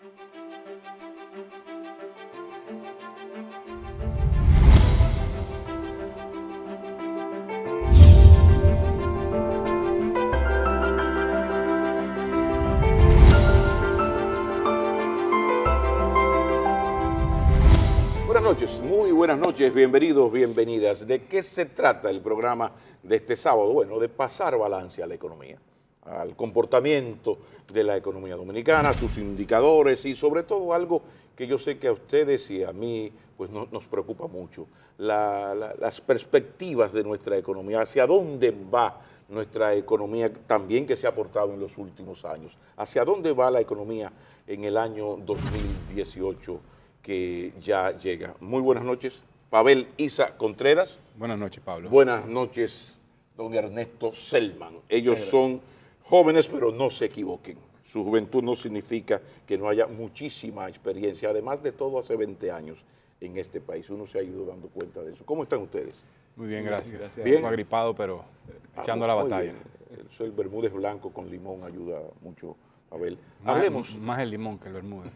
Buenas noches, muy buenas noches, bienvenidos, bienvenidas. ¿De qué se trata el programa de este sábado? Bueno, de pasar balance a la economía, al comportamiento de la economía dominicana, sus indicadores y sobre todo algo que yo sé que a ustedes y a mí pues nos preocupa mucho, las perspectivas de nuestra economía, hacia dónde va nuestra economía también que se ha aportado en los últimos años, hacia dónde va la economía en el año 2018 que ya llega. Muy buenas noches, Pavel Isa Contreras. Buenas noches, Pablo. Buenas noches, don Ernesto Selman. Ellos son jóvenes, pero no se equivoquen. Su juventud no significa que no haya muchísima experiencia. Además de todo, hace 20 años en este país. Uno se ha ido dando cuenta de eso. ¿Cómo están ustedes? Muy bien, gracias. Bien. Un poco agripado, pero echando la batalla. El Bermúdez blanco con limón ayuda mucho, Pavel. Hablemos. Más el limón que el Bermúdez.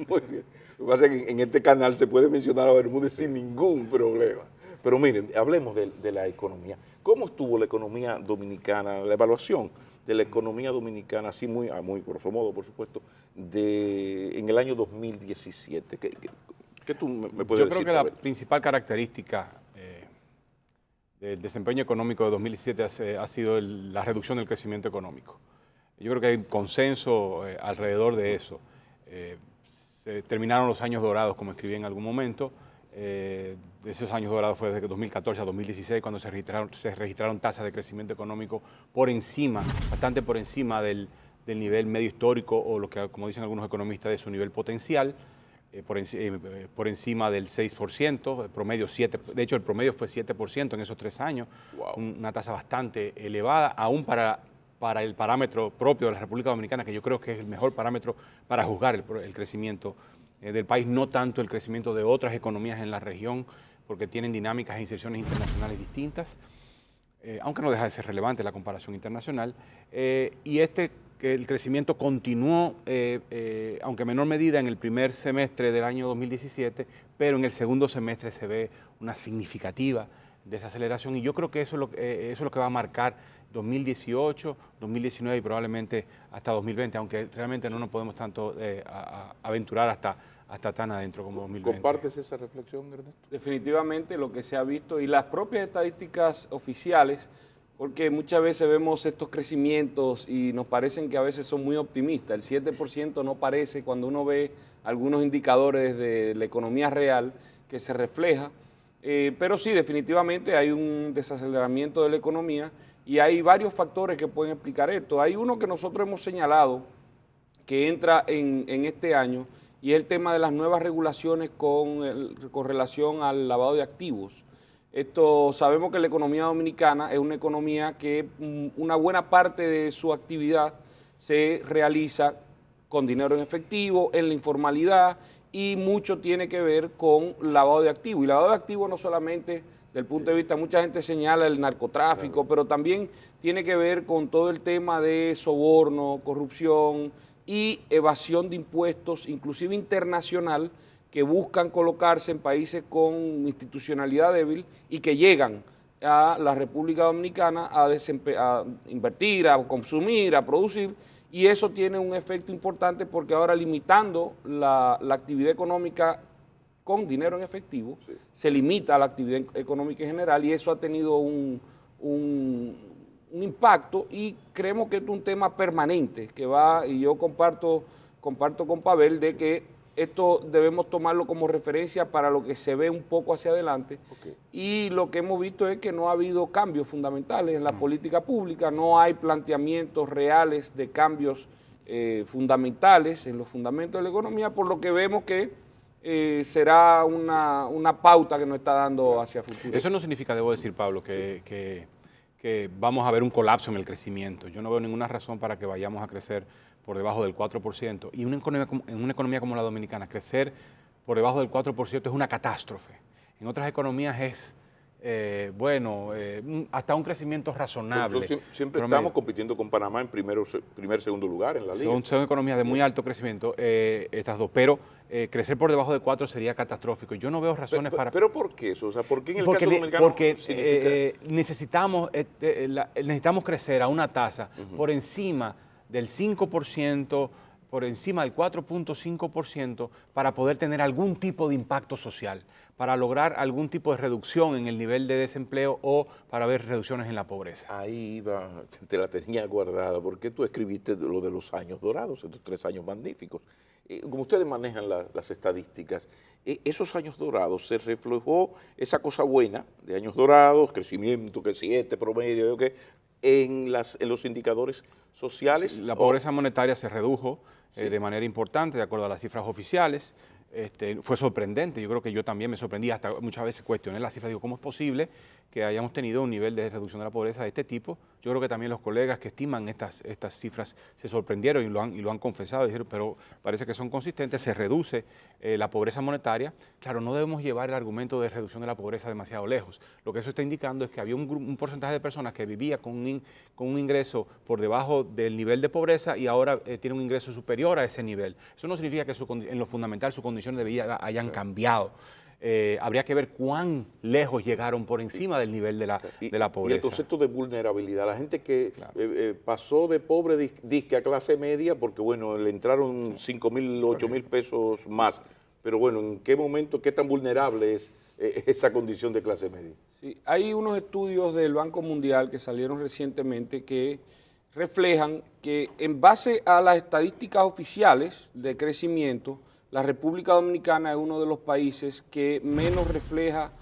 Muy bien. Lo que pasa es que en este canal se puede mencionar a Bermúdez sin ningún problema. Pero miren, hablemos de la economía. ¿Cómo estuvo la economía dominicana, la evaluación de la economía dominicana, así muy grosso modo, por supuesto, en el año 2017? ¿Qué tú me puedes decir? Yo creo que la principal característica del desempeño económico de 2017 ha sido la reducción del crecimiento económico. Yo creo que hay consenso alrededor de eso. Se terminaron los años dorados, como escribí en algún momento. De esos años dorados fue desde 2014 a 2016, cuando se registraron tasas de crecimiento económico por encima, bastante por encima del nivel medio histórico, o lo que, como dicen algunos economistas, de su nivel potencial, por encima del 6%, el promedio 7%, de hecho el promedio fue 7% en esos 3 años, una tasa bastante elevada, aún para el parámetro propio de la República Dominicana, que yo creo que es el mejor parámetro para juzgar el crecimiento del país, no tanto el crecimiento de otras economías en la región, porque tienen dinámicas e inserciones internacionales distintas, aunque no deja de ser relevante la comparación internacional. Que el crecimiento continuó, aunque en menor medida, en el primer semestre del año 2017, pero en el segundo semestre se ve una significativa desaceleración, y yo creo que eso es lo que va a marcar 2018, 2019 y probablemente hasta 2020, aunque realmente no nos podemos tanto aventurar hasta tan adentro como 2020. ¿Compartes esa reflexión, Ernesto? Definitivamente lo que se ha visto y las propias estadísticas oficiales, porque muchas veces vemos estos crecimientos y nos parecen que a veces son muy optimistas. El 7% no parece, cuando uno ve algunos indicadores de la economía real, que se refleja. Pero sí, definitivamente hay un desaceleramiento de la economía y hay varios factores que pueden explicar esto. Hay uno que nosotros hemos señalado que entra en este año, y es el tema de las nuevas regulaciones con relación al lavado de activos. Sabemos que la economía dominicana es una economía que una buena parte de su actividad se realiza con dinero en efectivo, en la informalidad, y mucho tiene que ver con lavado de activos. Y lavado de activos no solamente desde el punto de vista, mucha gente señala el narcotráfico, claro, pero también tiene que ver con todo el tema de soborno, corrupción y evasión de impuestos, inclusive internacional, que buscan colocarse en países con institucionalidad débil y que llegan a la República Dominicana a invertir, a consumir, a producir, y eso tiene un efecto importante porque ahora, limitando la actividad económica con dinero en efectivo, sí, se limita a la actividad económica en general, y eso ha tenido un impacto, y creemos que esto es un tema permanente que va, y yo comparto con Pavel de que esto debemos tomarlo como referencia para lo que se ve un poco hacia adelante. Okay. Y lo que hemos visto es que no ha habido cambios fundamentales en la política pública, no hay planteamientos reales de cambios fundamentales en los fundamentos de la economía, por lo que vemos que será una pauta que nos está dando hacia el futuro. Eso no significa, debo decir, Pablo, que vamos a ver un colapso en el crecimiento. Yo no veo ninguna razón para que vayamos a crecer por debajo del 4%. Y en una economía como la dominicana, crecer por debajo del 4% es una catástrofe. En otras economías es hasta un crecimiento razonable. Siempre promedio. estamos compitiendo con Panamá en segundo lugar en la liga. Son economías de muy alto crecimiento, estas dos, pero crecer por debajo de 4 sería catastrófico. Yo no veo razones para... ¿Pero por qué eso? O sea, ¿por qué en el porque caso dominicano porque necesitamos crecer a una tasa por encima del 5%, por encima del 4.5% para poder tener algún tipo de impacto social, para lograr algún tipo de reducción en el nivel de desempleo o para ver reducciones en la pobreza? Ahí va, te la tenía guardada, porque tú escribiste lo de los años dorados, estos 3 años magníficos. Como ustedes manejan las estadísticas, esos años dorados se reflejó esa cosa buena de años dorados, crecimiento, que 7 promedio, que en los indicadores sociales. La pobreza monetaria se redujo de manera importante, de acuerdo a las cifras oficiales. Fue sorprendente, yo creo que yo también me sorprendí, hasta muchas veces cuestioné las cifras, digo, ¿cómo es posible que hayamos tenido un nivel de reducción de la pobreza de este tipo? Yo creo que también los colegas que estiman estas cifras se sorprendieron y lo han confesado, dijeron, pero parece que son consistentes, se reduce la pobreza monetaria. Claro, no debemos llevar el argumento de reducción de la pobreza demasiado lejos. Lo que eso está indicando es que había un porcentaje de personas que vivía con un ingreso por debajo del nivel de pobreza y ahora tiene un ingreso superior a ese nivel. Eso no significa que en lo fundamental sus condiciones de vida hayan cambiado. Habría que ver cuán lejos llegaron por encima del nivel de la pobreza. Y el concepto de vulnerabilidad, la gente que pasó de pobre disque a clase media, porque bueno, le entraron 5.000, 8.000 pesos más, pero bueno, ¿en qué momento, qué tan vulnerable es esa condición de clase media? Sí, hay unos estudios del Banco Mundial que salieron recientemente que reflejan que en base a las estadísticas oficiales de crecimiento, la República Dominicana es uno de los países que menos refleja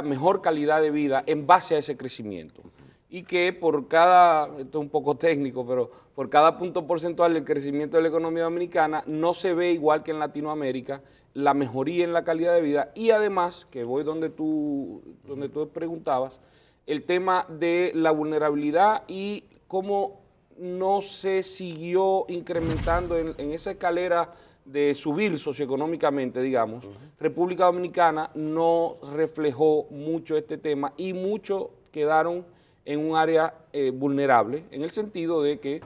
mejor calidad de vida en base a ese crecimiento. Y que esto es un poco técnico, pero por cada punto porcentual del crecimiento de la economía dominicana no se ve igual que en Latinoamérica la mejoría en la calidad de vida. Y además, que voy donde tú preguntabas, el tema de la vulnerabilidad y cómo no se siguió incrementando en esa escalera de subir socioeconómicamente, digamos. República Dominicana no reflejó mucho este tema y muchos quedaron en un área vulnerable, en el sentido de que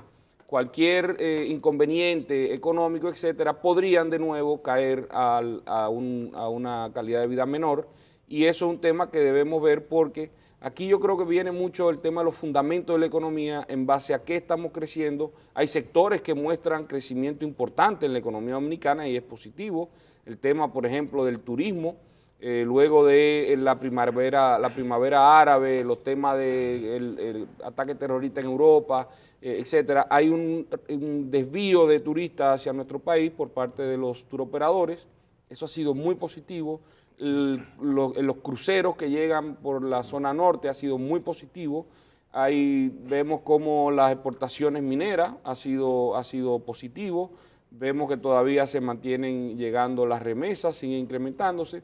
cualquier inconveniente económico, etcétera, podrían de nuevo caer a una calidad de vida menor, y eso es un tema que debemos ver porque aquí yo creo que viene mucho el tema de los fundamentos de la economía, en base a qué estamos creciendo. Hay sectores que muestran crecimiento importante en la economía dominicana y es positivo. El tema, por ejemplo, del turismo, luego de la primavera árabe, los temas del ataque terrorista en Europa, etcétera. Hay un desvío de turistas hacia nuestro país por parte de los turoperadores. Eso ha sido muy positivo. Los cruceros que llegan por la zona norte ha sido muy positivo. Ahí vemos cómo las exportaciones mineras ha sido positivo. Vemos que todavía se mantienen llegando las remesas, siguen incrementándose.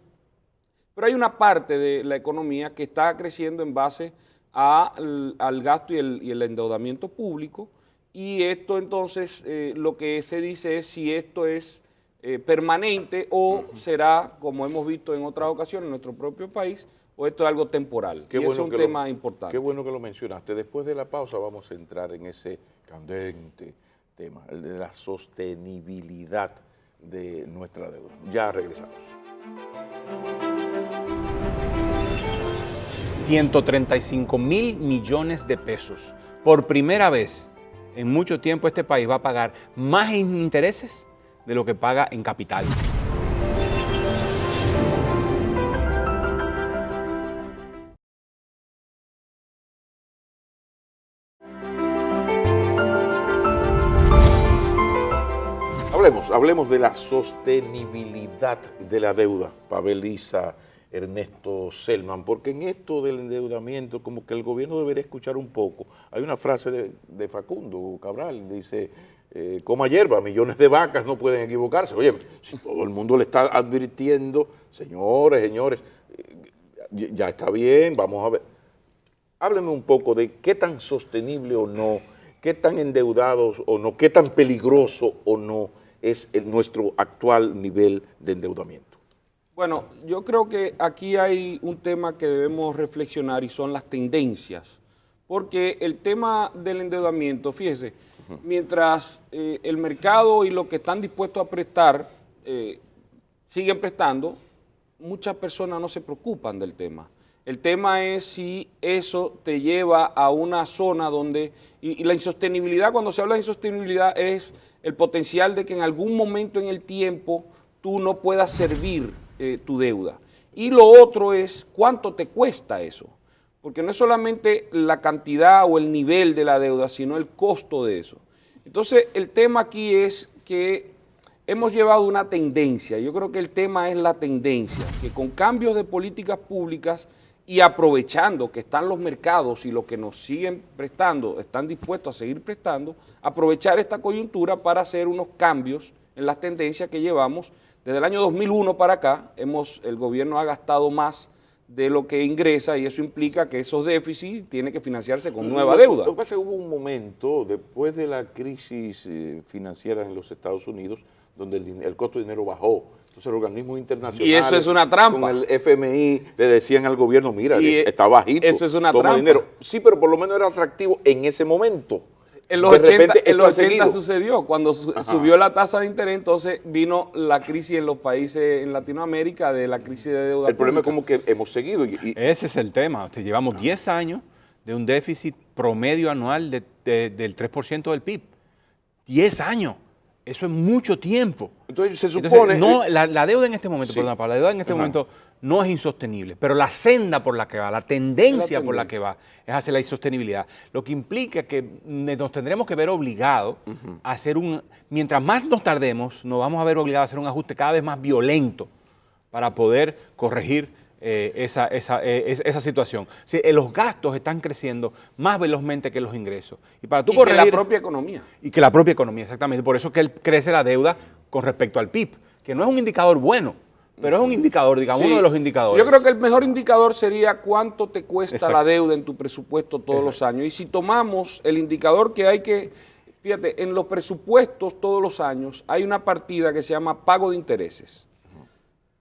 Pero hay una parte de la economía que está creciendo en base al gasto y el endeudamiento público, y esto entonces lo que se dice es si esto es permanente o será, como hemos visto en otras ocasiones en nuestro propio país, o esto es algo temporal. Y eso es un tema importante. Qué bueno que lo mencionaste. Después de la pausa vamos a entrar en ese candente tema, el de la sostenibilidad de nuestra deuda. Ya regresamos. 135.000 millones de pesos. Por primera vez en mucho tiempo este país va a pagar más en intereses de lo que paga en capital. Hablemos de la sostenibilidad de la deuda, Pavel Issa, Ernesto Selman, porque en esto del endeudamiento como que el gobierno debería escuchar un poco. Hay una frase de Facundo Cabral, dice, coma hierba, millones de vacas no pueden equivocarse. Oye, si todo el mundo le está advirtiendo, señores, ya está bien, vamos a ver. Hábleme un poco de qué tan sostenible o no, qué tan endeudados o no, qué tan peligroso o no es nuestro actual nivel de endeudamiento. Bueno, yo creo que aquí hay un tema que debemos reflexionar y son las tendencias. Porque el tema del endeudamiento, fíjese, mientras el mercado y los que están dispuestos a prestar siguen prestando, muchas personas no se preocupan del tema. El tema es si eso te lleva a una zona donde, y la insostenibilidad, cuando se habla de insostenibilidad, es el potencial de que en algún momento en el tiempo tú no puedas servir tu deuda. Y lo otro es cuánto te cuesta eso. Porque no es solamente la cantidad o el nivel de la deuda, sino el costo de eso. Entonces, el tema aquí es que hemos llevado una tendencia. Yo creo que el tema es la tendencia, que con cambios de políticas públicas y aprovechando que están los mercados y los que nos siguen prestando, están dispuestos a seguir prestando, aprovechar esta coyuntura para hacer unos cambios en las tendencias que llevamos. Desde el año 2001 para acá, el gobierno ha gastado más de lo que ingresa y eso implica que esos déficits tienen que financiarse con nueva deuda. Lo que pasa es que hubo un momento, después de la crisis financiera en los Estados Unidos, donde el costo de dinero bajó. Entonces los organismos internacionales, y eso es una trampa. Con el FMI le decían al gobierno, mira, está bajito. Eso es una trampa. Dinero. Sí, pero por lo menos era atractivo en ese momento. En los 80 sucedió, cuando subió la tasa de interés, entonces vino la crisis en los países en Latinoamérica de la crisis de deuda El problema es como que hemos seguido. Ese es el tema. Llevamos 10 años de un déficit promedio anual del 3% del PIB. 10 años. Eso es mucho tiempo. Entonces se supone... La deuda en este momento, perdón, la deuda en este momento no es insostenible, pero la senda por la que va, la tendencia por la que va, es hacia la insostenibilidad. Lo que implica que nos tendremos que ver obligados a hacer mientras más nos tardemos, nos vamos a ver obligados a hacer un ajuste cada vez más violento para poder corregir esa situación. Sí, los gastos están creciendo más velozmente que los ingresos. Y para tú corregir, que la propia economía. Y que la propia economía, exactamente. Por eso es que crece la deuda con respecto al PIB, que no es un indicador bueno, pero es un indicador, digamos, uno de los indicadores. Yo creo que el mejor indicador sería cuánto te cuesta la deuda en tu presupuesto todos los años. Y si tomamos el indicador que hay que, fíjate, en los presupuestos todos los años hay una partida que se llama pago de intereses.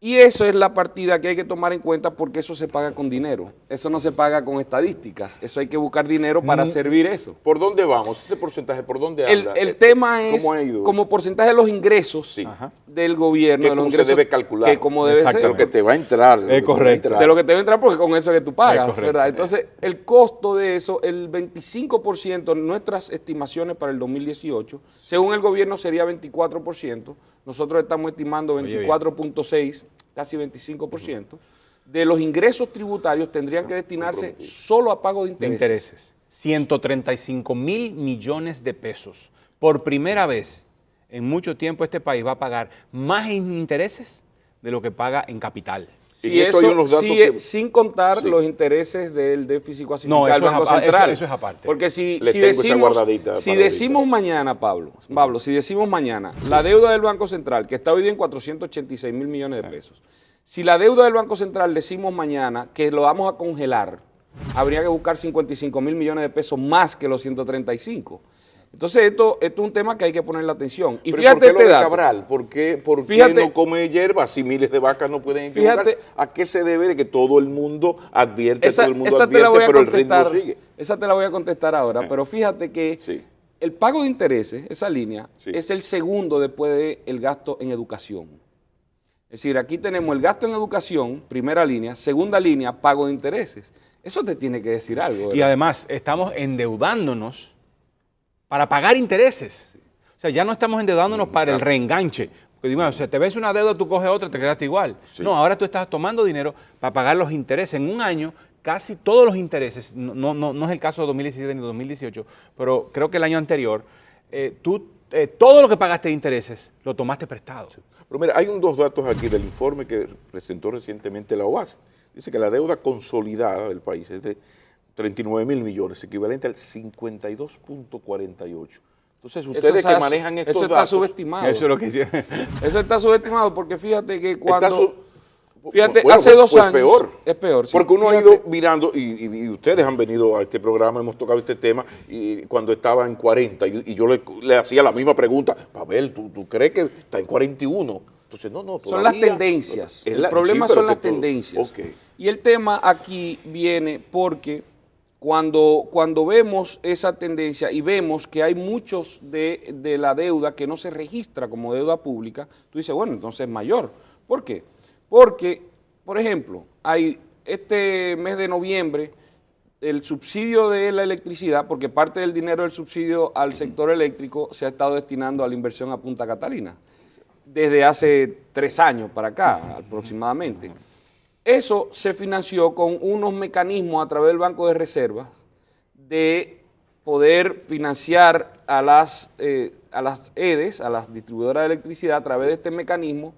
Y eso es la partida que hay que tomar en cuenta porque eso se paga con dinero. Eso no se paga con estadísticas. Eso hay que buscar dinero para servir eso. ¿Por dónde vamos? Ese porcentaje, ¿por dónde anda? El tema es como porcentaje de los ingresos del gobierno. Que cómo se debe calcular. Que como debe ser. De lo que te va a entrar. Es correcto. De lo que te va a entrar porque con eso es que tú pagas, ¿verdad? Entonces, el costo de eso, el 25%, nuestras estimaciones para el 2018, según el gobierno sería 24%. Nosotros estamos estimando 24.6%. Casi 25%, de los ingresos tributarios tendrían que destinarse solo a pago de intereses. 135 mil millones de pesos. Por primera vez en mucho tiempo este país va a pagar más en intereses de lo que paga en capital. Sin contar los intereses del déficit clasificado del Banco Central. Eso es aparte. Porque si decimos mañana, Pablo, si decimos mañana, la deuda del Banco Central, que está hoy día en 486 mil millones de pesos, si la deuda del Banco Central decimos mañana que lo vamos a congelar, habría que buscar 55 mil millones de pesos más que los 135. Entonces, esto es un tema que hay que ponerle atención. Y fíjate ¿por qué lo de Cabral? ¿Por qué no come hierba si miles de vacas no pueden equivocarse? ¿A qué se debe de que todo el mundo advierte, pero el ritmo sigue? Esa te la voy a contestar ahora, pero fíjate que el pago de intereses, esa línea, es el segundo después del gasto en educación. Es decir, aquí tenemos el gasto en educación, primera línea, segunda línea, pago de intereses. Eso te tiene que decir algo, ¿verdad? Y además, estamos endeudándonos para pagar intereses. O sea, ya no estamos endeudándonos para el reenganche. Porque digo, o sea, te ves una deuda, tú coges otra, te quedaste igual. No, ahora tú estás tomando dinero para pagar los intereses. En un año, casi todos los intereses, no es el caso de 2017 ni 2018, pero creo que el año anterior, todo lo que pagaste de intereses lo tomaste prestado. Pero mira, hay dos datos aquí del informe que presentó recientemente la OAS. Dice que la deuda consolidada del país es de 39 mil millones, equivalente al 52.48. Entonces, ustedes que manejan estos datos... Eso está subestimado. Eso es lo que Eso está subestimado porque fíjate que cuando... hace 2 años... Es peor. Sí. Porque uno ha ido mirando, y ustedes han venido a este programa, hemos tocado este tema, y cuando estaba en 40, y yo le hacía la misma pregunta, Pavel, ¿tú crees que está en 41? Entonces, no, son las todavía, tendencias. El problema pero son las que todo- tendencias. ok. Y el tema aquí viene porque cuando vemos esa tendencia y vemos que hay muchos de la deuda que no se registra como deuda pública, tú dices, bueno, entonces es mayor. ¿Por qué? Porque, por ejemplo, hay este mes de noviembre el subsidio de la electricidad, porque parte del dinero del subsidio al sector eléctrico se ha estado destinando a la inversión a Punta Catalina, desde hace 3 años para acá aproximadamente. Eso se financió con unos mecanismos a través del Banco de Reserva de poder financiar a las EDES, a las distribuidoras de electricidad, a través de este mecanismo,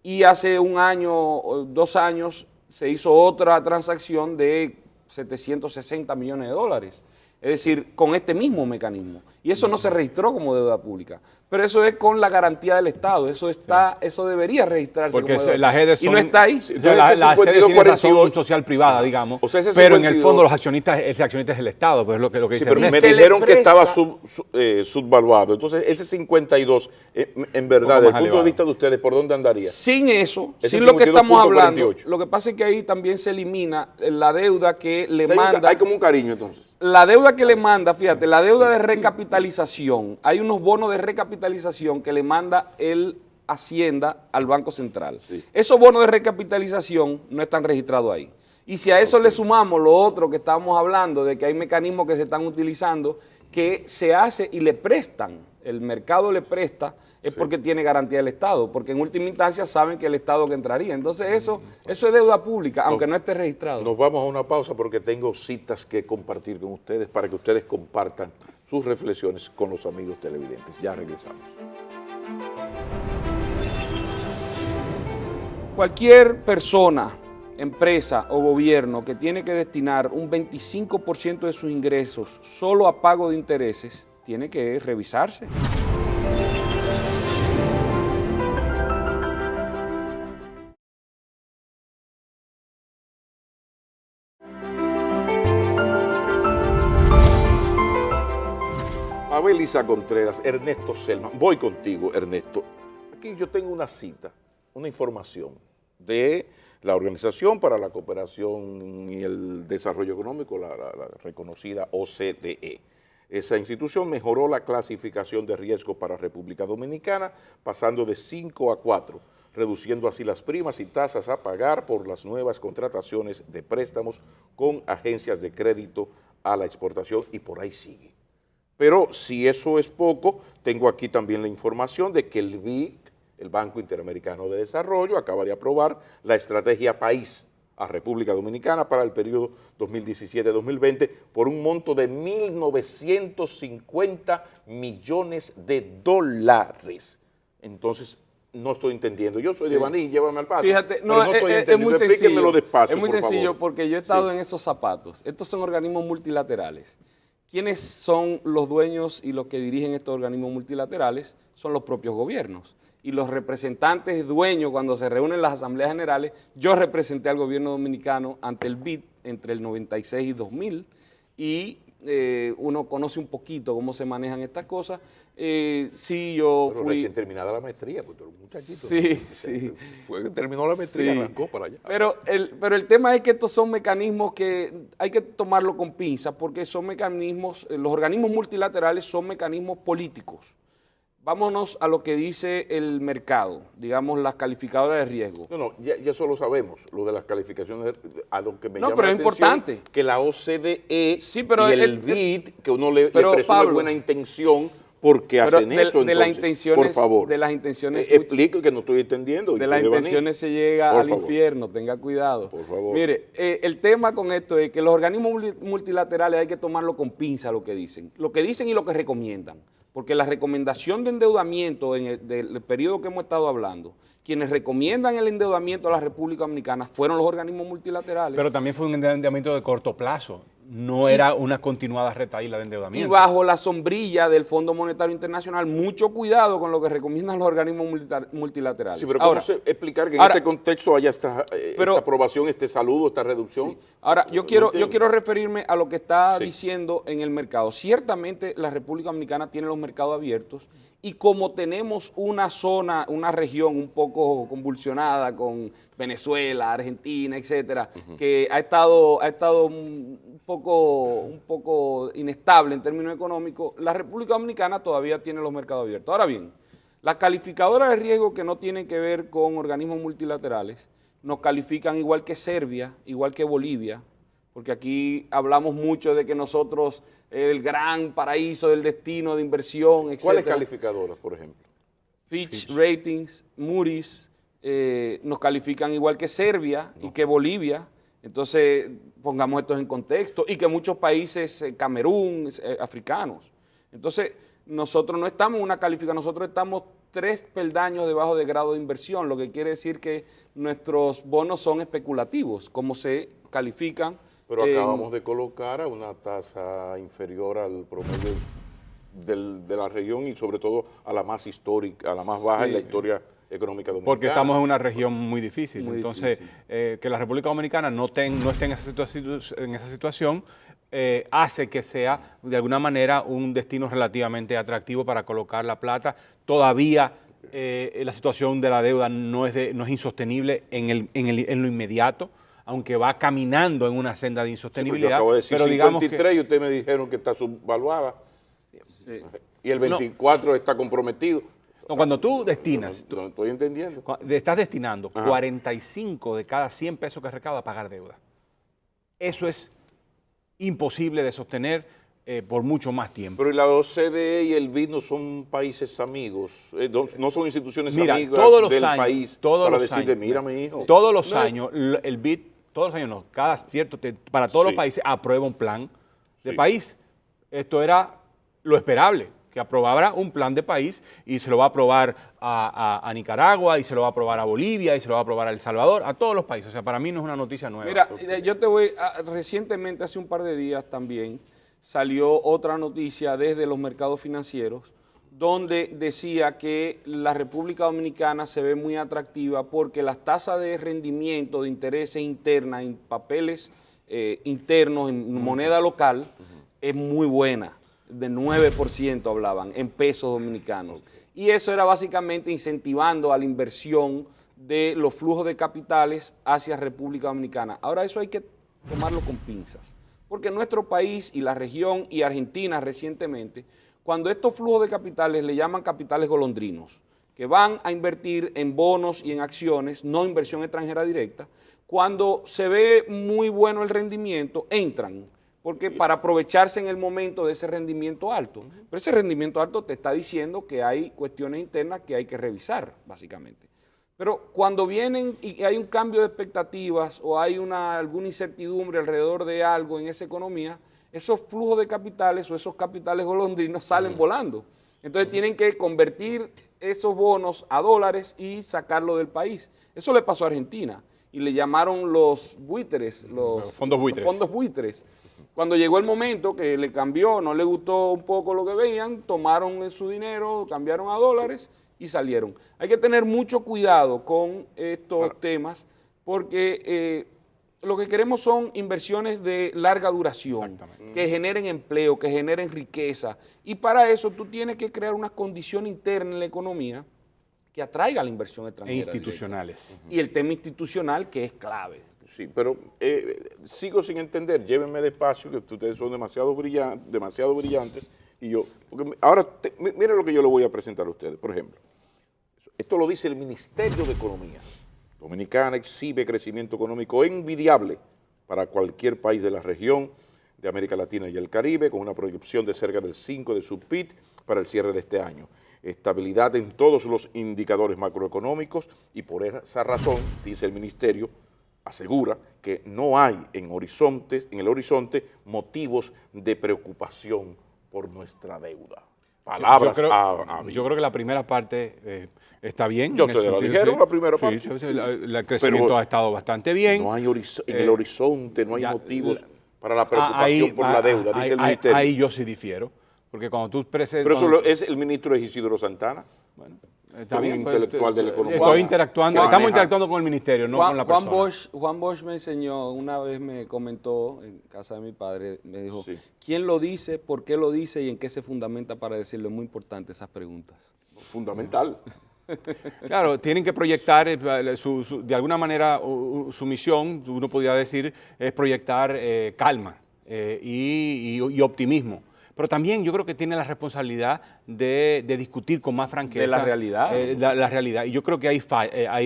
y hace 1 año o 2 años se hizo otra transacción de 760 millones de dólares. Es decir, con este mismo mecanismo. Y eso no se registró como deuda pública. Pero eso es con la garantía del Estado. Eso debería registrarse Porque como deuda las pública. EDES son... Y no está ahí. Sí, Entonces, entonces, la ese sede tiene 52, razón social privada, digamos, O sea, ese pero en el 52 fondo el accionista es el Estado, pues es lo que Sí, dice pero me Ernesto. se le dijeron que estaba presta- subvaluado. Entonces, ese 52, en verdad, Un poco desde el más punto de elevado. vista de ustedes, ¿por dónde andaría? Sin eso, Ese sin lo que estamos 52.48. hablando, lo que pasa es que ahí también se elimina la deuda que le O sea, manda. hay como un cariño, entonces. La deuda que le manda, fíjate, la deuda de recapitalización, hay unos bonos de recapitalización que le manda el Hacienda al Banco Central. Sí. Esos bonos de recapitalización no están registrados ahí. Y si a eso le sumamos lo otro que estábamos hablando, de que hay mecanismos que se están utilizando, que se hace y le prestan, el mercado le presta, es porque tiene garantía del Estado, porque en última instancia saben que el Estado que entraría. Entonces eso es deuda pública, aunque no esté registrado. Nos vamos a una pausa porque tengo citas que compartir con ustedes para que ustedes compartan sus reflexiones con los amigos televidentes. Ya regresamos. Cualquier persona, empresa o gobierno que tiene que destinar un 25% de sus ingresos solo a pago de intereses, tiene que revisarse. Abel Isa Contreras, Ernesto Selman. Voy contigo, Ernesto. Aquí yo tengo una cita, una información de la Organización para la Cooperación y el Desarrollo Económico, la reconocida OCDE. Esa institución mejoró la clasificación de riesgo para República Dominicana, pasando de 5 a 4, reduciendo así las primas y tasas a pagar por las nuevas contrataciones de préstamos con agencias de crédito a la exportación, y por ahí sigue. Pero si eso es poco, tengo aquí también la información de que el BID, el Banco Interamericano de Desarrollo, acaba de aprobar la estrategia País a República Dominicana para el periodo 2017-2020 por un monto de 1.950 millones de dólares. Entonces, no estoy entendiendo. Yo soy de Baní, llévame al paso. Fíjate, pero estoy entendiendo. muy sencillo. Explíquenmelo despacio, Es muy por sencillo favor. porque yo he estado en esos zapatos. Estos son organismos multilaterales. ¿Quiénes son los dueños y los que dirigen estos organismos multilaterales? Son los propios gobiernos. Y los representantes dueños, cuando se reúnen en las asambleas generales, yo representé al gobierno dominicano ante el BID entre el 96 y 2000, y uno conoce un poquito cómo se manejan estas cosas. Sí, yo Pero fui... recién terminada la maestría, pues tú eres un muchachito. Sí, sí. Fue que terminó la maestría, Sí. arrancó para allá. Pero el tema es que estos son mecanismos que hay que tomarlo con pinzas, porque son mecanismos, los organismos multilaterales son mecanismos políticos. Vámonos a lo que dice el mercado, digamos las calificadoras de riesgo. No, ya eso lo sabemos, lo de las calificaciones, a lo que me No, llama pero la es atención, importante. que la OCDE Sí, pero y el el- BID, que uno le pero, presume Pablo, buena intención, porque pero hacen de- esto, de las entonces, intenciones- por favor. de las intenciones- explique que no estoy entendiendo. De yo las soy de Baní. intenciones se llega Por al favor. infierno, tenga cuidado. Por favor. Mire, el tema con esto es que los organismos multilaterales hay que tomarlo con pinza lo que dicen y lo que recomiendan. Porque la recomendación de endeudamiento del periodo que hemos estado hablando, quienes recomiendan el endeudamiento a la República Dominicana fueron los organismos multilaterales. Pero también fue un endeudamiento de corto plazo. no era una continuada retaíla de endeudamiento. Y bajo la sombrilla del Fondo Monetario Internacional, mucho cuidado con lo que recomiendan los organismos multilaterales. Sí, pero ¿cómo explicar que en este contexto haya esta aprobación, este saludo, esta reducción? Sí. Ahora, yo quiero referirme a lo que está diciendo en el mercado. Ciertamente la República Dominicana tiene los mercados abiertos y como tenemos una zona, una región un poco convulsionada con Venezuela, Argentina, etcétera, que ha estado un poco inestable en términos económicos, la República Dominicana todavía tiene los mercados abiertos. Ahora bien, las calificadoras de riesgo que no tienen que ver con organismos multilaterales nos califican igual que Serbia, igual que Bolivia, porque aquí hablamos mucho de que nosotros, el gran paraíso del destino de inversión, etc. ¿Cuáles calificadoras, por ejemplo? Fitch Ratings, Moody's, nos califican igual que Serbia y que Bolivia. Entonces, pongamos esto en contexto. Y que muchos países, Camerún, africanos. Entonces, nosotros no estamos en una calificación, nosotros estamos 3 peldaños debajo de grado de inversión, lo que quiere decir que nuestros bonos son especulativos, como se califican. Pero acabamos de colocar a una tasa inferior al promedio de la región y sobre todo a la más histórica, a la más baja en la historia económica dominicana. Porque estamos en una región muy difícil. Muy Entonces, difícil. Que la República Dominicana no esté en esa situación hace que sea, de alguna manera, un destino relativamente atractivo para colocar la plata. Todavía la situación de la deuda no es insostenible en lo inmediato, aunque va caminando en una senda de insostenibilidad. Sí, yo acabo de decir pero 53 y ustedes me dijeron que está subvaluada. Sí. Y el 24 está comprometido. No, cuando tú destinas... No estoy entendiendo. Estás destinando 45 de cada 100 pesos que recauda a pagar deuda. Eso es imposible de sostener por mucho más tiempo. Pero la OCDE y el BID no son países amigos, no son instituciones amigas del país para decirle, mira mi hijo. Todos los años, el BID, todos los años no, cada cierto para todos los países aprueba un plan de país. Esto era lo esperable, que aprobara un plan de país y se lo va a aprobar a Nicaragua y se lo va a aprobar a Bolivia y se lo va a aprobar a El Salvador, a todos los países. O sea, para mí no es una noticia nueva. Mira, yo te voy, recientemente, hace un par de días también, salió otra noticia desde los mercados financieros donde decía que la República Dominicana se ve muy atractiva porque las tasas de rendimiento de intereses internas en papeles internos, en moneda local, es muy buena. De 9% hablaban, en pesos dominicanos. Y eso era básicamente incentivando a la inversión de los flujos de capitales hacia República Dominicana. Ahora eso hay que tomarlo con pinzas, porque nuestro país y la región y Argentina recientemente, cuando estos flujos de capitales le llaman capitales golondrinos, que van a invertir en bonos y en acciones, no inversión extranjera directa, cuando se ve muy bueno el rendimiento, entran, porque para aprovecharse en el momento de ese rendimiento alto. Pero ese rendimiento alto te está diciendo que hay cuestiones internas que hay que revisar, básicamente. Pero cuando vienen y hay un cambio de expectativas o hay alguna incertidumbre alrededor de algo en esa economía, esos flujos de capitales o esos capitales golondrinos salen volando. Entonces tienen que convertir esos bonos a dólares y sacarlo del país. Eso le pasó a Argentina y le llamaron los buitres, los fondos buitres. Cuando llegó el momento que le cambió, no le gustó un poco lo que veían, tomaron su dinero, cambiaron a dólares y salieron. Hay que tener mucho cuidado con estos temas porque lo que queremos son inversiones de larga duración, que generen empleo, que generen riqueza. Y para eso tú tienes que crear una condición interna en la economía que atraiga la inversión extranjera. E institucionales. Y el tema institucional que es clave. Sí, pero sigo sin entender, llévenme despacio, que ustedes son demasiado brillantes, y yo, porque ahora, miren lo que yo le voy a presentar a ustedes, por ejemplo, esto lo dice el Ministerio de Economía. Dominicana exhibe crecimiento económico envidiable para cualquier país de la región de América Latina y el Caribe, con una proyección de cerca del 5% de su PIB para el cierre de este año. Estabilidad en todos los indicadores macroeconómicos y por esa razón, dice el Ministerio, asegura que no hay en el horizonte motivos de preocupación por nuestra deuda. Palabras yo creo que la primera parte está bien. Yo te lo dijeron, la primera parte. Sí, el crecimiento ha estado bastante bien. No hay en el horizonte, no hay motivos para la preocupación por la deuda, dice el ministerio. Ahí yo sí difiero, porque cuando tú presentas... Pero eso es el ministro es Isidro Santana. Bueno, Está bien, intelectual de la economía. Estamos interactuando con el ministerio, no con la persona. Juan Bosch me enseñó, una vez me comentó en casa de mi padre, me dijo, Sí. ¿quién lo dice, por qué lo dice y en qué se fundamenta para decirlo? Es muy importante esas preguntas. Fundamental. Claro, tienen que proyectar, de alguna manera, su misión, uno podría decir, es proyectar calma y optimismo. Pero también yo creo que tiene la responsabilidad de discutir con más franqueza. De la realidad. La realidad. Y yo creo que ahí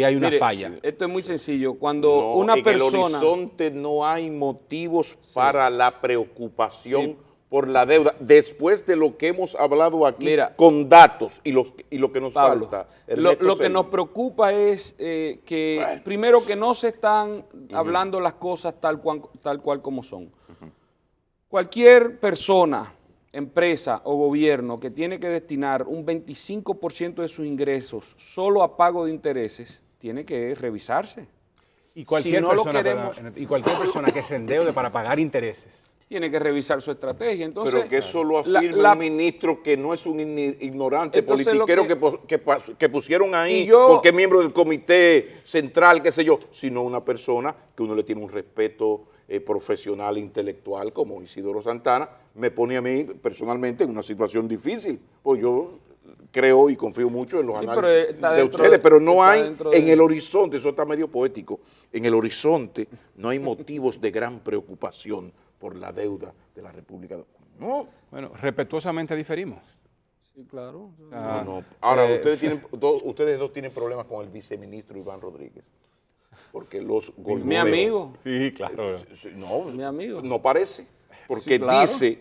hay una falla. Esto es muy sencillo. Cuando una persona... En el horizonte no hay motivos para la preocupación por la deuda, después de lo que hemos hablado aquí, con datos y lo que nos Pablo, falta. Lo que nos preocupa es que, primero, que no se están hablando las cosas tal cual como son. Cualquier persona, empresa o gobierno que tiene que destinar un 25% de sus ingresos solo a pago de intereses, tiene que revisarse. Y cualquier, y cualquier persona que se endeude para pagar intereses tiene que revisar su estrategia. Entonces, pero que eso lo afirma un ministro que no es un ignorante politiquero que pusieron ahí porque es miembro del comité central, qué sé yo, sino una persona que uno le tiene un respeto profesional, intelectual, como Isidoro Santana, me pone a mí personalmente en una situación difícil, pues yo creo y confío mucho en los análisis de ustedes, pero no hay en el horizonte, eso está medio poético, en el horizonte no hay motivos de gran preocupación por la deuda de la República Dominicana. No. Bueno, respetuosamente diferimos. Sí, claro. Ahora, ustedes dos tienen problemas con el viceministro Iván Rodríguez. Porque los golpeos... Mi amigo. Sí, claro. No, mi amigo. No parece. Porque sí, claro. Dice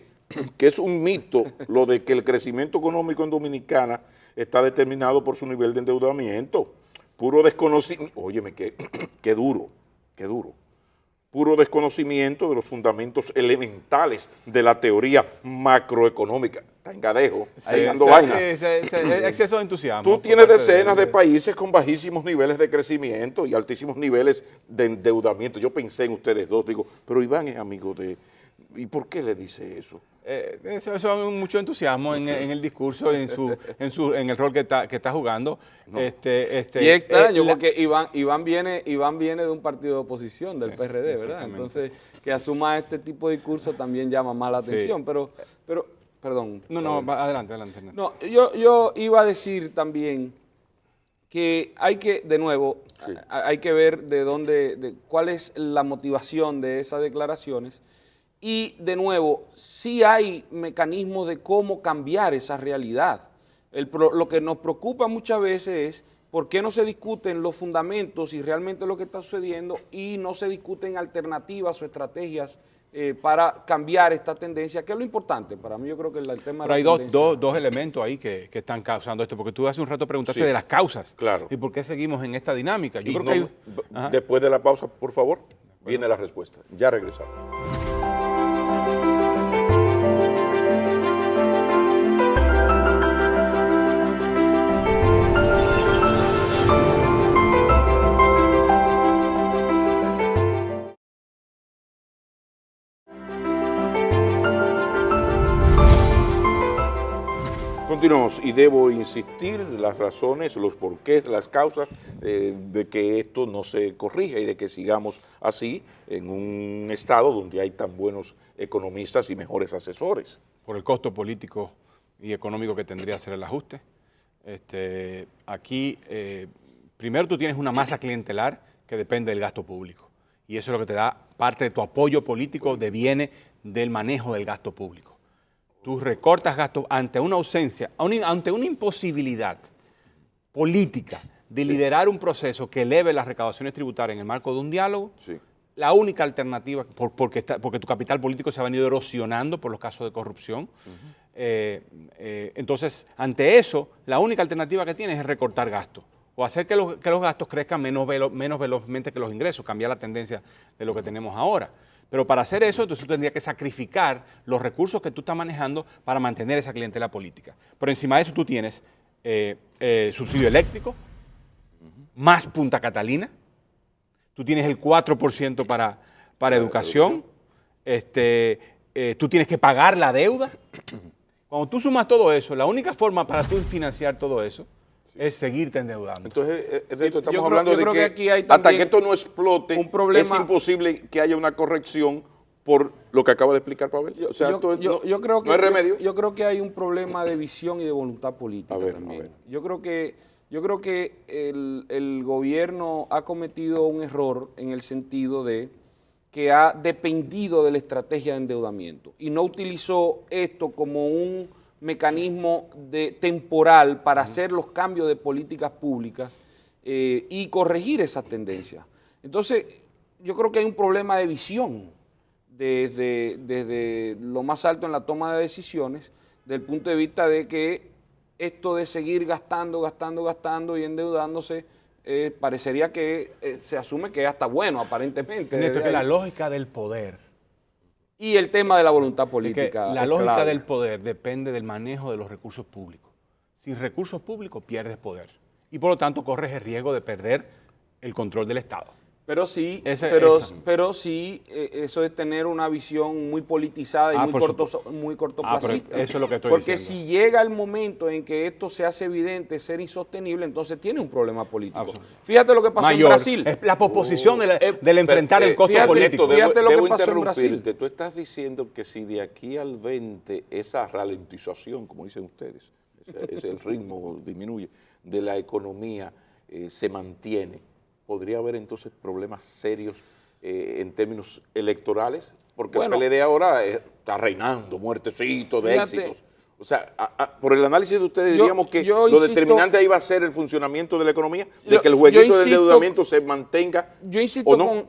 que es un mito lo de que el crecimiento económico en Dominicana está determinado por su nivel de endeudamiento. Puro desconocimiento. Óyeme, qué duro. Puro desconocimiento de los fundamentos elementales de la teoría macroeconómica. Está engadejo, está echando vaina. Exceso de entusiasmo. Tú tienes decenas de países con bajísimos niveles de crecimiento y altísimos niveles de endeudamiento. Yo pensé en ustedes dos, digo, pero Iván es amigo de... ¿Y por qué le dice eso? Eso es mucho entusiasmo en el discurso, en el rol que está jugando. No. Y es extraño porque Iván viene de un partido de oposición, del PRD, ¿verdad? Entonces, que asuma este tipo de discurso también llama más la atención. Sí. Pero perdón. Adelante. No, yo iba a decir también que hay que, de nuevo, hay que ver cuál es la motivación de esas declaraciones. Y, de nuevo, sí hay mecanismos de cómo cambiar esa realidad. Lo que nos preocupa muchas veces es por qué no se discuten los fundamentos y realmente lo que está sucediendo y no se discuten alternativas o estrategias para cambiar esta tendencia, que es lo importante. Para mí yo creo que el tema... Pero hay dos elementos ahí que están causando esto, porque tú hace un rato preguntaste de las causas. Claro. ¿Y por qué seguimos en esta dinámica? Yo creo que después de la pausa, por favor, viene la respuesta. Ya regresamos. Continuamos y debo insistir las razones, los porqués, las causas de que esto no se corrija y de que sigamos así en un estado donde hay tan buenos economistas y mejores asesores. Por el costo político y económico que tendría que ser el ajuste. Aquí, primero tú tienes una masa clientelar que depende del gasto público y eso es lo que te da parte de tu apoyo político, deviene del manejo del gasto público. Tú recortas gastos ante una ausencia, ante una imposibilidad política de liderar un proceso que eleve las recaudaciones tributarias en el marco de un diálogo. Sí. La única alternativa, porque tu capital político se ha venido erosionando por los casos de corrupción. Entonces, ante eso, la única alternativa que tienes es recortar gastos o hacer que los gastos crezcan menos velozmente que los ingresos, cambiar la tendencia de lo que tenemos ahora. Pero para hacer eso, entonces tú tendrías que sacrificar los recursos que tú estás manejando para mantener esa clientela política. Por encima de eso tú tienes subsidio eléctrico, más Punta Catalina, tú tienes el 4% para educación, tú tienes que pagar la deuda. Cuando tú sumas todo eso, la única forma para tú financiar todo eso es seguirte endeudando. Entonces, Sí, estamos hablando de que aquí hay hasta también que esto no explote, un problema. es imposible que haya una corrección por lo que acaba de explicar Pavel. O sea, Yo creo que no hay remedio. Yo creo que hay un problema de visión y de voluntad política también. A ver. Yo creo que el gobierno ha cometido un error en el sentido de que ha dependido de la estrategia de endeudamiento y no utilizó esto como un mecanismo temporal para hacer los cambios de políticas públicas y corregir esas tendencias. Entonces, yo creo que hay un problema de visión desde lo más alto en la toma de decisiones, del punto de vista de que esto de seguir gastando y endeudándose, parecería que se asume que es hasta bueno, aparentemente. Néstor, que la lógica del poder. Y el tema de la voluntad Es política. que la es lógica clave. del poder depende del manejo de los recursos públicos. Sin recursos públicos pierdes poder. Y por lo tanto corres el riesgo de perder el control del Estado. Pero sí, Esa- eso es tener una visión muy politizada y muy cortoplacista. pero eso es lo que estoy Porque diciendo. si llega el momento en que esto se hace evidente, ser insostenible, entonces tiene un problema político. Absolutamente. Fíjate lo que pasó en Brasil. Es la posposición del enfrentar el costo fíjate, político. fíjate lo debo que pasó en interrumpirte. Brasil. Tú estás diciendo que si de aquí al 20 esa ralentización, como dicen ustedes, el ritmo disminuye, de la economía se mantiene, ¿podría haber entonces problemas serios en términos electorales? Porque Bueno, el PLD ahora está reinando, muertecito de fíjate, éxitos. O sea, por el análisis de ustedes, diríamos que yo lo insisto- determinante ahí va a ser el funcionamiento de la economía, de Yo- que el yo jueguito de insisto- endeudamiento se mantenga. Yo insisto ¿o no?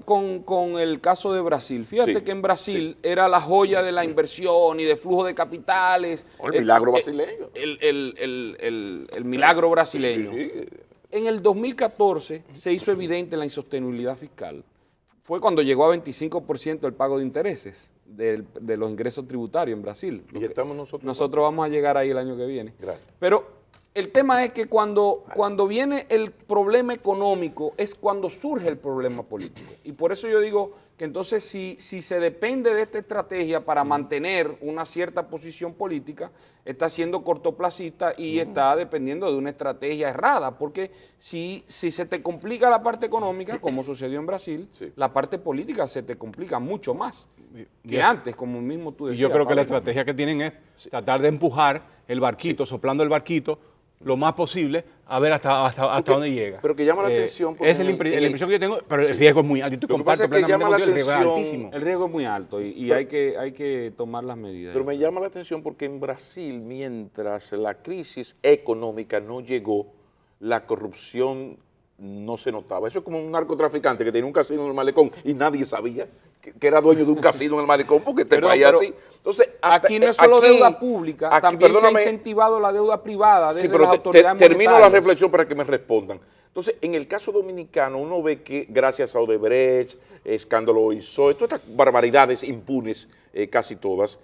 con el caso de Brasil. Fíjate Sí, que en Brasil era la joya de la inversión y de flujo de capitales. O el milagro brasileño. El milagro brasileño. Sí, sí. En el 2014 se hizo evidente la insostenibilidad fiscal. Fue cuando llegó a 25% el pago de intereses de los ingresos tributarios en Brasil. Y estamos nosotros. Nosotros vamos a llegar ahí el año que viene. Gracias. Pero el tema es que cuando viene el problema económico es cuando surge el problema político. Y por eso yo digo que entonces si se depende de esta estrategia para mantener una cierta posición política, está siendo cortoplacista y está dependiendo de una estrategia errada. Porque si se te complica la parte económica, como sucedió en Brasil, Sí. la parte política se te complica mucho más Y que eso- antes, como mismo tú Y decías. yo creo que la Pablo. estrategia que tienen es tratar de empujar el barquito, soplando el barquito lo más posible, a ver hasta dónde llega. pero que llama la atención porque Esa es la en el- impresión que yo tengo, pero el riesgo es muy alto. Yo te Lo que pasa comparto es que llama plenamente la contigo, el riesgo es atención- altísimo. El riesgo es muy alto y hay que tomar las medidas. Pero me llama la atención porque en Brasil, mientras la crisis económica no llegó, la corrupción no se notaba. Eso es como un narcotraficante que tenía un casino en el malecón y nadie sabía que era dueño de un casino en el malecón porque este Pero- país es pero así. Entonces, Aquí no es solo aquí- deuda pública, aquí, también se ha perdóname, incentivado la deuda privada desde sí, pero las autoridades termino la monetarias. reflexión para que me respondan. Entonces, en el caso dominicano, uno ve que gracias a Odebrecht, escándalo OISOE, todas estas barbaridades impunes, casi todas,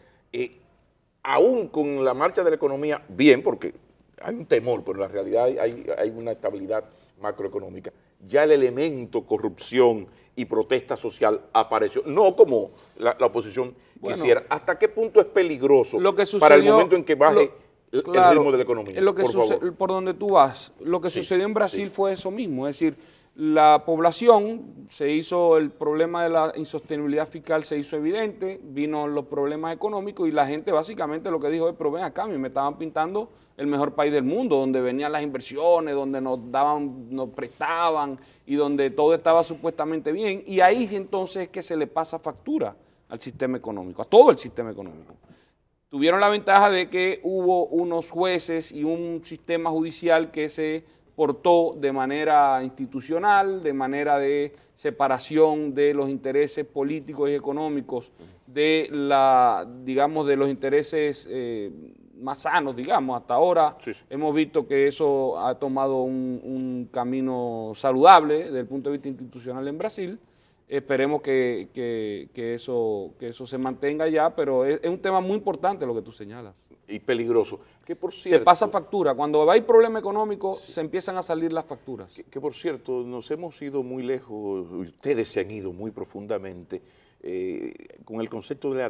aún con la marcha de la economía, bien, porque hay un temor, pero en la realidad hay una estabilidad macroeconómica, ya el elemento corrupción y protesta social apareció, no como la oposición Bueno, quisiera. ¿Hasta qué punto es peligroso Lo que para el sucedió- momento en que baje el claro, ritmo de la economía? es lo que por favor. por donde tú vas. Lo que Sí, sucedió en Brasil sí. fue eso mismo, es decir, la población se hizo, el problema de la insostenibilidad fiscal se hizo evidente, vino los problemas económicos y la gente básicamente lo que dijo es, pero ven acá, a mí me estaban pintando el mejor país del mundo, donde venían las inversiones, donde nos prestaban y donde todo estaba supuestamente bien. Y ahí entonces es que se le pasa factura al sistema económico, a todo el sistema económico. Tuvieron la ventaja de que hubo unos jueces y un sistema judicial que se portó de manera institucional, de manera de separación de los intereses políticos y económicos de de los intereses más sanos, digamos. Hasta ahora Sí, sí. hemos visto que eso ha tomado un camino saludable desde el punto de vista institucional en Brasil. Esperemos que eso se mantenga ya, pero es un tema muy importante lo que tú señalas. Y peligroso. Que por Se cierto, pasa factura. Cuando hay problema económico, se empiezan a salir las facturas. que por cierto, nos hemos ido muy lejos, ustedes se han ido muy profundamente con el concepto de la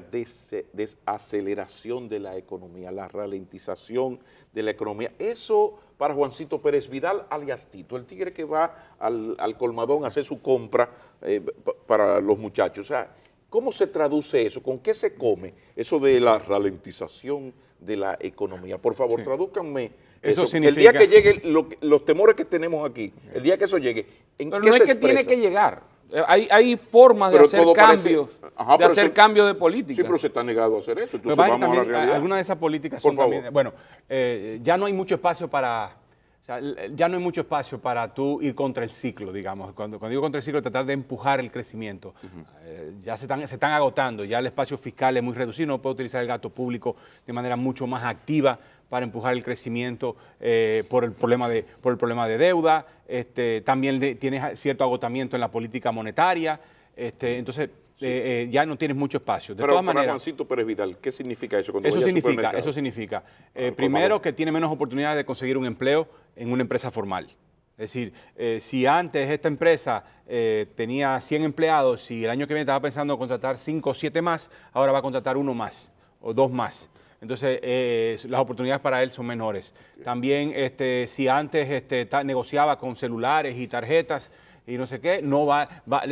desaceleración de la economía, la ralentización de la economía. Eso para Juancito Pérez Vidal, alias Tito, el tigre que va al colmadón a hacer su compra para los muchachos. O sea, ¿cómo se traduce eso? ¿Con qué se come eso de la ralentización de la economía? Por favor, Sí. tradúzcanme Eso eso. significa... El día que llegue, los temores que tenemos aquí, el día que eso llegue, ¿en Pero qué no es se que tiene expresa? que llegar. Hay formas de Pero hacer todo parece- cambios, Ajá, pero eso- cambios de política. Sí, pero se está negado a hacer eso. Pero Entonces vaya, vamos a la también, realidad. algunas de esas políticas Por son favor. también, bueno, ya no hay mucho espacio para, o sea, ya no hay mucho espacio para tú ir contra el ciclo, digamos. Cuando digo contra el ciclo, tratar de empujar el crecimiento. Ya se están agotando, ya el espacio fiscal es muy reducido, no puede utilizar el gasto público de manera mucho más activa para empujar el crecimiento por el problema de deuda. También tienes cierto agotamiento en la política monetaria. Entonces, ya no tienes mucho espacio. De Pero todas para maneras, Juancito Pérez Vidal, ¿qué significa eso? Cuando eso vaya al significa, supermercado? primero, colmador. que tiene menos oportunidades de conseguir un empleo en una empresa formal. Es decir, si antes esta empresa tenía 100 empleados, si el año que viene estaba pensando en contratar 5 o 7 más, ahora va a contratar 1 más o 2 más. Entonces, las oportunidades para él son menores. También, si antes negociaba con celulares y tarjetas y no sé qué,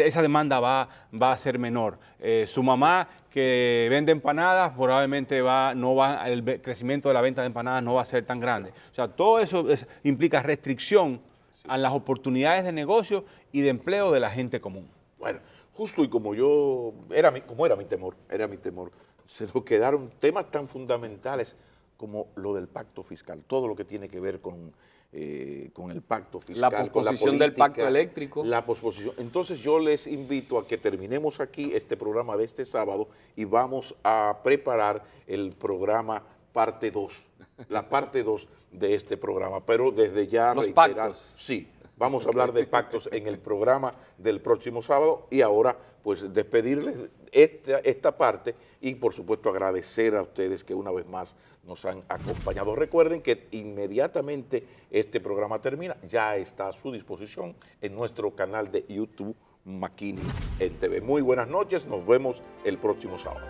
esa demanda va a ser menor. Su mamá, que vende empanadas, probablemente el crecimiento de la venta de empanadas no va a ser tan grande. O sea, todo eso implica restricción a las oportunidades de negocio y de empleo de la gente común. Bueno, justo y como era mi temor, se nos quedaron temas tan fundamentales como lo del pacto fiscal, todo lo que tiene que ver con el pacto fiscal, La con posposición del pacto eléctrico. La posposición. Entonces yo les invito a que terminemos aquí este programa de este sábado y vamos a preparar el programa parte 2, la parte 2 de este programa, pero desde ya Los reiterar, pactos. sí, vamos a hablar de pactos en el programa del próximo sábado y ahora pues despedirles esta parte y por supuesto agradecer a ustedes que una vez más nos han acompañado. Recuerden que inmediatamente este programa termina, ya está a su disposición en nuestro canal de YouTube McKinney en TV. Muy buenas noches, nos vemos el próximo sábado.